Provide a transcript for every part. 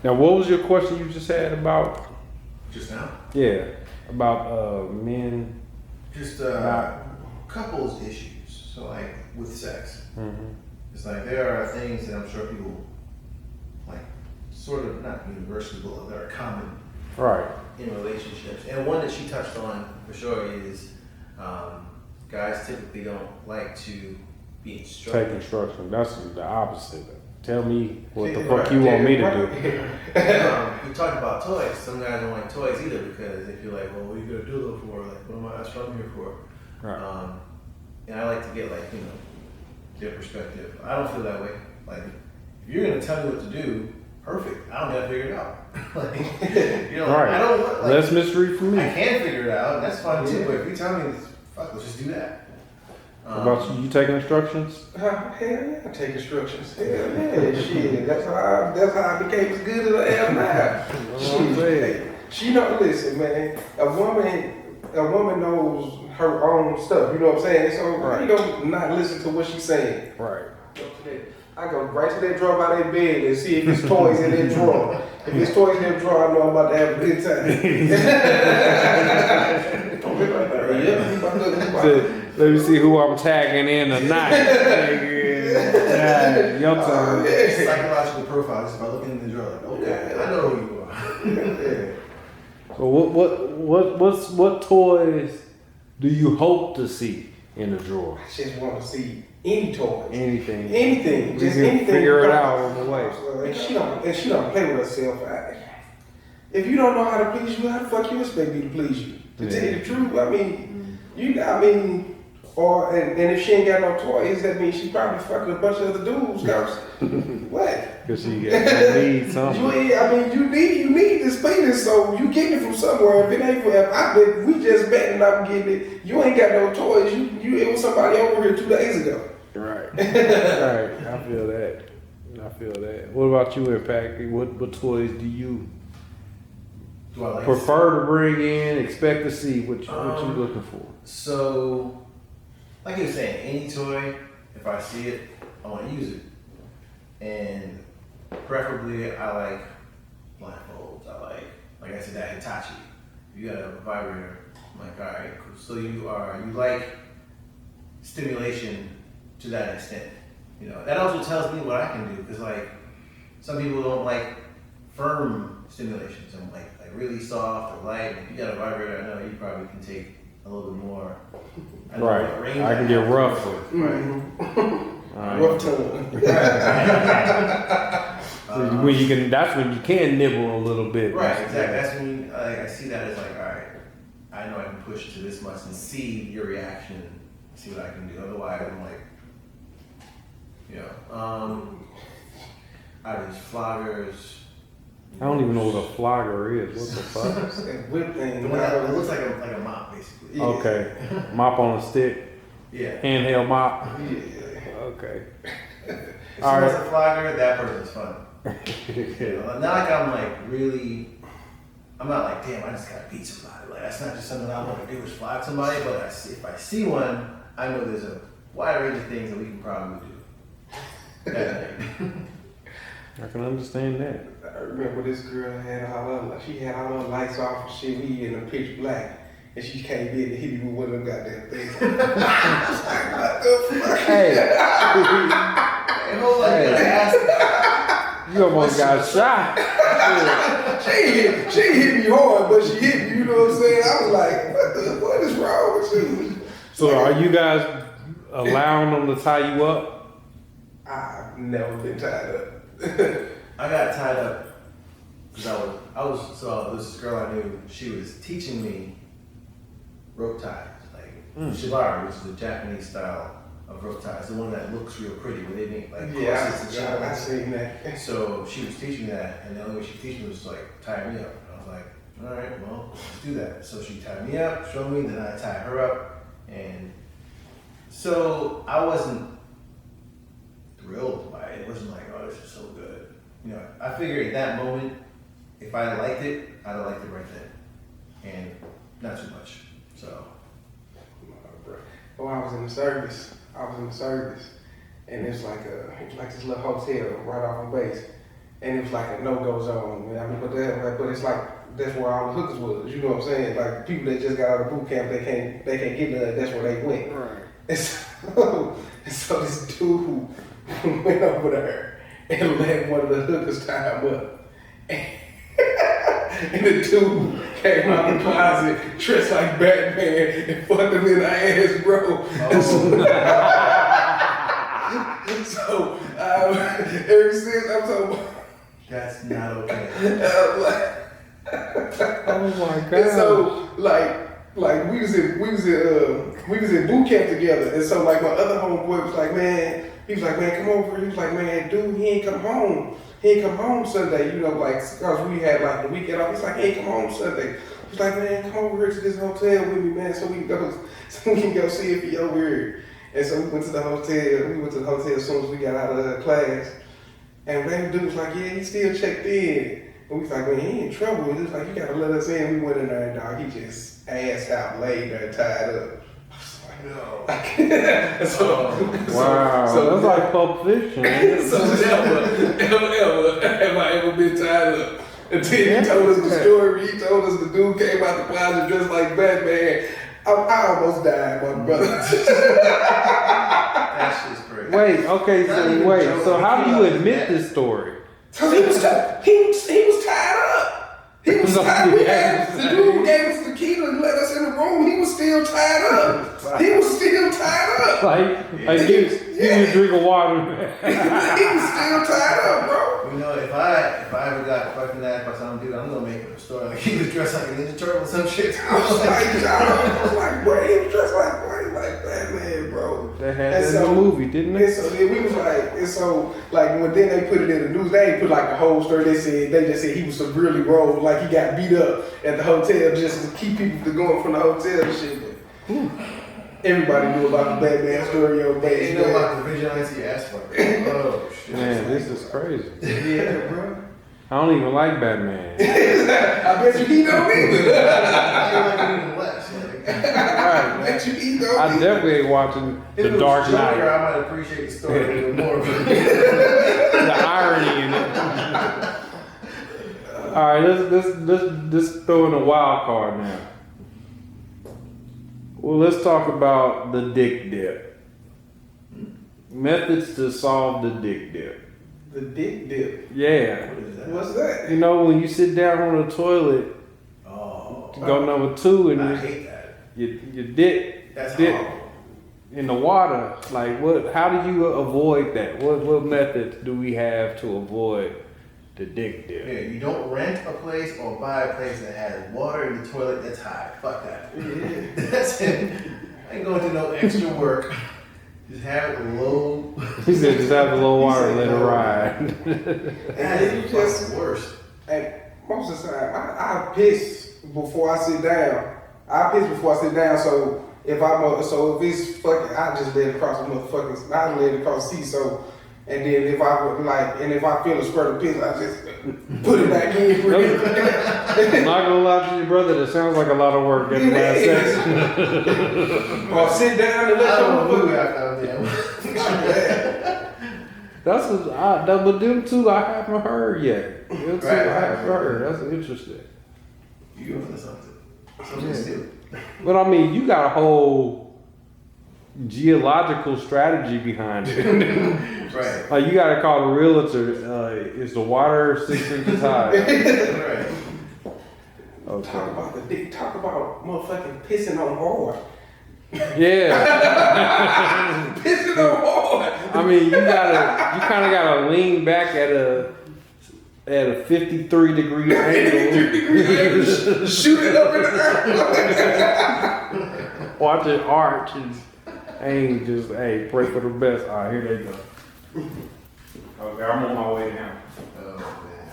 Now, what was your question you just had about? Just now? Yeah, about men. Just couples issues. So like with sex, it's like there are things that I'm sure people like, sort of not universally, but that are common, Right. in relationships. And one that she touched on for sure is guys typically don't like to be instructed. Take instruction. That's the opposite. Tell me what the fuck you want me to do. We talked about toys. Some guys don't like toys either because they feel like, well, what are you gonna do though for? Like, what am I from here for? Right. And I like to get like, their perspective. I don't feel that way. Like, if you're gonna tell me what to do, perfect. I don't gotta figure it out. Like, right. I don't want, like, less mystery for me. I can figure it out, and that's fine too. But if you tell me, fuck, let's just do that. What about you? You taking instructions? Hell yeah, I take instructions. Hell yeah, shit. That's how I became as good as I am now. Shit. She don't listen, man. A woman knows her own stuff. You know what I'm saying? So right. You don't not listen to what she's saying. Right. I go right to that drawer by that bed and see if it's toys in that drawer. If it's toys in that drawer, I know I'm about to have a good time. Let me see who I'm tagging in tonight. Your turn. Psychological profile. Just by looking in the drawer, like, okay, I know who you are. So what toys do you hope to see in the drawer? I just want to see any toys. Anything. Anything. Just anything. Figure it out on the way. And she don't play with herself. If you don't know how to please you, how the fuck you expect me to please you? To tell you the truth, and if she ain't got no toys, that means she probably fucking a bunch of other dudes. What? Because she need something. You need this penis, so you getting it from somewhere. If it ain't if we just met and I'm getting it, you ain't got no toys. It was somebody over here 2 days ago. Right. Right. I feel that. What about you, Impact? What toys do you prefer to bring in? Expect to see what you looking for? So, like you were saying, any toy, if I see it, I want to use it. And preferably, I like blindfolds. I like I said, that Hitachi. If you got a vibrator, I'm like, all right, cool. So you like stimulation to that extent. That also tells me what I can do, because like some people don't like firm stimulation. Some like really soft or light. If you got a vibrator, I know you probably can take a little bit more. Right. I can get rough with it. Right. Rough tongue. That's when you can nibble a little bit. Right, exactly. That's when I see that as like, all right, I know I can push to this much and see your reaction, see what I can do. Otherwise, I'm like, I use floggers. I don't even know what a flogger is. What the fuck? Whip thing. The one that looks like a mop, basically. Yeah. Okay. Mop on a stick. Yeah. Handheld mop. Yeah. Okay. If someone's a flogger, that person's fun. Not like I'm not like, damn, I just gotta beat somebody. Like, that's not just something I want to do is flog somebody, but if I see one, I know there's a wide range of things that we can probably do. I can understand that. I remember this girl had she had all her lights off and shit. We in the pitch black, and she came in and hit me with one of them goddamn things. I was like, what the fuck? Hey, hold on, you almost got shot. She hit me hard, but she hit me. You know what I'm saying? I was like, what is wrong with you? So, are you guys allowing them to tie you up? I've never been tied up. I got tied up because so this girl I knew, she was teaching me rope ties, like shibari, which is a Japanese style of rope ties, the one that looks real pretty, where they make like corsets and I seen that. So she was teaching me that, and the only way she teach me was to like tie me up. And I was like, all right, well, let's do that. So she tied me up, showed me, then I tied her up, and so I wasn't thrilled by it. It wasn't like, oh, this is so good. I figured at that moment, if I liked it, I'd have liked it right then. And not too much. So. Oh, I was in the service. And it's like this little hotel right off the base. and it was like a no-go zone. I mean, but it's like that's where all the hookers was. You know what I'm saying? Like people that just got out of boot camp, they can't get none. That's where they went. Right. And so this dude went over there and let one of the hookers tie him up. And the dude came out of the closet dressed like Batman and fucked him in the ass, bro. So ever since I'm so That's not okay. Oh my god. And so like we was in boot camp together, and so like my other homeboy was like, man, come over. He was like, man, dude, he ain't come home. He ain't come home Sunday, you know, like, cause we had like the weekend off. He's like, he ain't come home Sunday. He's like, man, come over here to this hotel with me, man, so we can go see if he over here. And so we went to the hotel. We went to the hotel as soon as we got out of class. And the dude was like, yeah, he still checked in. And we was like, man, he in trouble. He was like, you gotta let us in. We went in there and dog, he just ass out, laid there, tied up. No. Wow, that's like Pulp Fiction. So ever have I ever been tied up? And then he told us the story. He told us the dude came out the closet dressed like Batman. I almost died, my brother. That's just crazy. Wait, okay, so how do you admit this story? So he was tied up. He was tied. The dude gave us the key to let us in the room. He was still tied up. Like give me a drink of water. He was still tied up, bro. You know, if I ever got fucking ass by some dude, I'm gonna make up a story like he was dressed like a Ninja Turtle or some shit. I was like, bro, he was dressed like Batman, bro. They had that in the movie, didn't they? And so then we was like, when then they put it in the news, they ain't put like the whole story. They just said he was severely rolled, like he got beat up at the hotel just to keep people from going from the hotel and shit. But everybody knew about the Batman story on They know about the vigilante aspect. Oh shit. Man, this is crazy. Yeah, bro. I don't even like Batman. I bet you he don't either. I like even less. Like, I bet you he don't I either. definitely ain't watching if The it was Dark Joker, Knight. I might appreciate the story a little more. The irony in it. All right, let's throw in a wild card now. Well, let's talk about the dick dip. Methods to solve the dick dip. The dick dip. Yeah. What is that? What's that? You know, when you sit down on the toilet Oh, to go number 2 and I hate that. your dick That's dip horrible. in the water, like what? How do you avoid that? What methods do we have to avoid the dick dip? Yeah, you don't rent a place or buy a place that has water in the toilet that's high. Fuck that. That's it. I ain't going to no extra work. Just have it low. He said, "Just have a little water, and let it no. ride." That is the worst. And most of the time, I piss before I sit down. So if it's fucking, I just let it across the motherfucking. I let it across the seat. So, and then if I feel a spurt of piss, I just put it back in. I'm not gonna lie to you, brother. That sounds like a lot of work in the last section. Or sit down and I let don't know your who got down there. But them two I haven't heard yet. Them two I Right. haven't heard. That's interesting. You go for something. Something stupid. But I mean, you got a whole geological strategy behind it. Right. Like you gotta call the realtor. Is the water 6 inches high? Right. Okay. Talk about motherfucking pissing on hard. Yeah. Pissing on hard. I mean, you kind of gotta lean back at a 53-degree angle. Shoot it up in the air. Watch it arch and aim. Just pray for the best. All right, here they go. Okay, I'm on my way down. Oh man.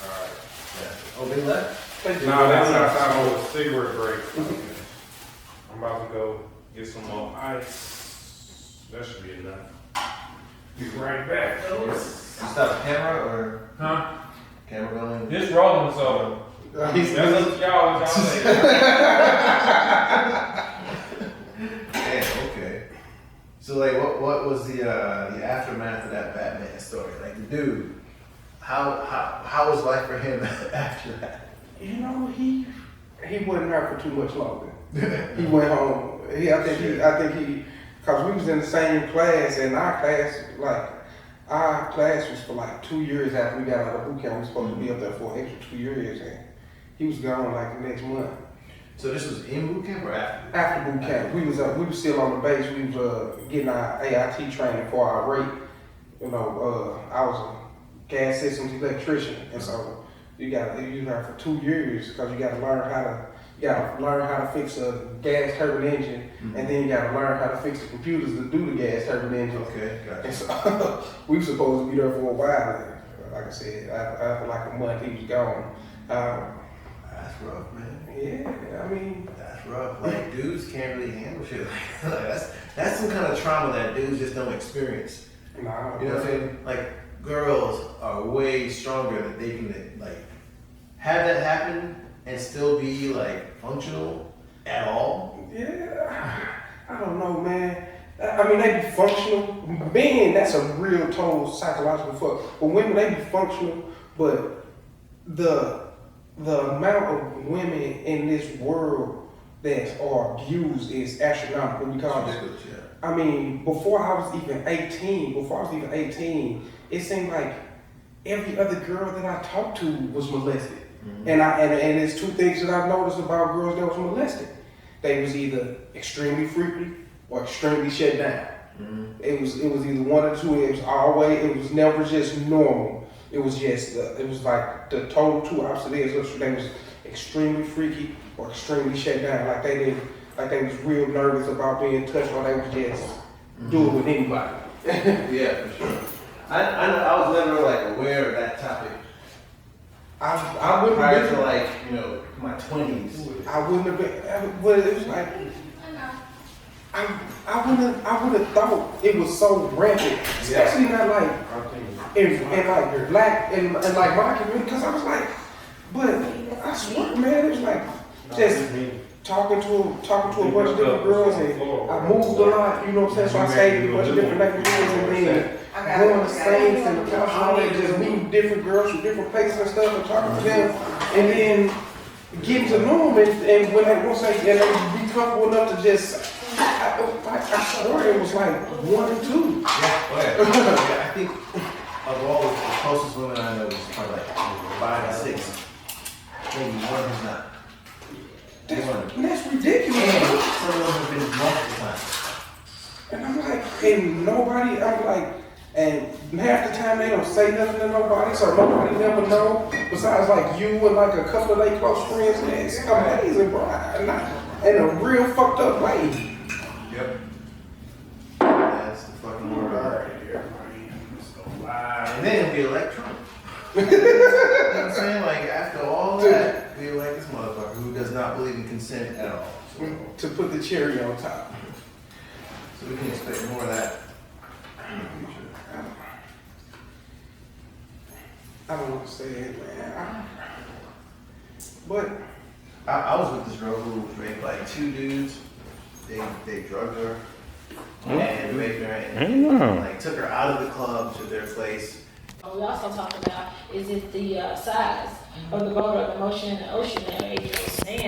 Alright. Yeah. Oh, they left? No, that's not time for a cigarette break. I'm about to go get some more ice. That should be enough. Be right back, fellas. You stop the camera or Huh? camera going? It's rolling, so that's up to y'all. What y'all say. Damn, okay. So like what was the aftermath of that Batman story? Like the dude, How was life for him after that? You know, he wasn't there for too much longer. He went home. I think he, cause we was in the same class, and our class was for like 2 years after we got out of boot camp. We were supposed to be up there for an extra 2 years, and he was gone like the next month. So this was in boot camp or after? After boot camp, we was still on the base. We was getting our AIT training for our rate. You know, I was a gas systems electrician, and so you there for 2 years because you got to learn how to fix a gas turbine engine, and then you got to learn how to fix the computers to do the gas turbine engine. Okay, gotcha. And so we were supposed to be there for a while. And like I said, after like a month, he was gone. That's rough, man. Yeah, I mean, that's rough. Like dudes can't really handle shit like that's some kind of trauma that dudes just don't experience. nah. You know what I'm saying? Like girls are way stronger that they can like have that happen and still be like functional at all. Yeah, I don't know, man. I mean, they be functional. Men, that's a real total psychological fuck. But women, they be functional. But the amount of women in this world that are abused is astronomical because, I mean, before I was even 18, it seemed like every other girl that I talked to was molested. Mm-hmm. And there's two things that I've noticed about girls that was molested. They was either extremely freaky or extremely shut down. Mm-hmm. It was either one or two. It was never just normal. It was just, it was like the total two opposites. They was extremely freaky or extremely shut down. Like they was real nervous about being touched, or they was just do it with anybody. Yeah, for sure. I was never like aware of that topic. I wouldn't prior have to been, like, you know, my 20s. I wouldn't have been, but it was like, I would have thought it was so rampant, especially not like in like black and like my community, because I was like, but I swear, man, it was like just talking to a bunch of different girls, and I moved a lot, you know what I'm saying? So I stayed in a bunch of different neighborhoods, and then going to Saints and the country, and just meeting different girls from different places and stuff, and talking to them, and then getting to know them, and when they once they be comfortable enough to just. I swear it was like 1 or 2. Yeah, I think of all the closest women I know is probably like 5 or 6. Maybe one who's not. That's ridiculous. And some of them have been multiple times. And I'm like, and half the time they don't say nothing to nobody, so nobody never know. Besides like you and like a couple of their close friends, and it's amazing, bro. In a real fucked up way. Yep. That's the fucking word. Alright, everybody. Let's go live. And then it'll be electronic. You know what I'm saying? Like after all that, we're like this motherfucker who does not believe in consent at all. So, to put the cherry on top. so we can expect more of that in the future. I don't want to say it, man. But I was with this girl who raped like 2 dudes. They drugged her and raped her and like took her out of the club to their place. We also talked about, is it the size of the boat or the motion in the ocean that made you stand